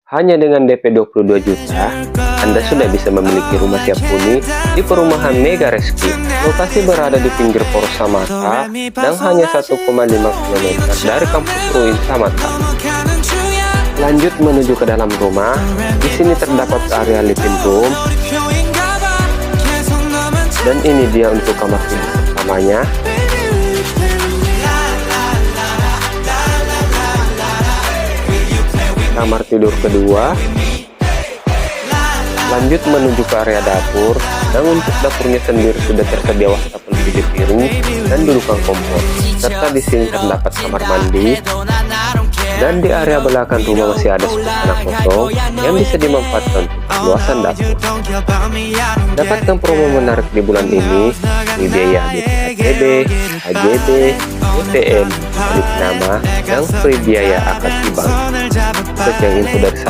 Hanya dengan DP 22 juta, Anda sudah bisa memiliki rumah siap huni di perumahan Mega Reski. Lokasi berada di pinggir Poros Samata dan hanya 1,5 km dari kampus UIN Samata. Lanjut menuju ke dalam rumah. Di sini terdapat area living room. Dan ini dia untuk kamar tidur pertamanya. Kamar tidur kedua. Lanjut menuju ke area dapur, dan untuk dapurnya sendiri sudah tersedia wastafel cuci piring dan dudukan kompor, serta di sini terdapat kamar mandi. Dan di area belakang rumah masih ada sebuah tanah kosong yang bisa dimanfaatkan untuk luasan dapur. Dapatkan promo menarik di bulan ini, di biaya BPHTB, HJB, BPN, balik nama, dan free biaya akad bank. Sekian info dari saya.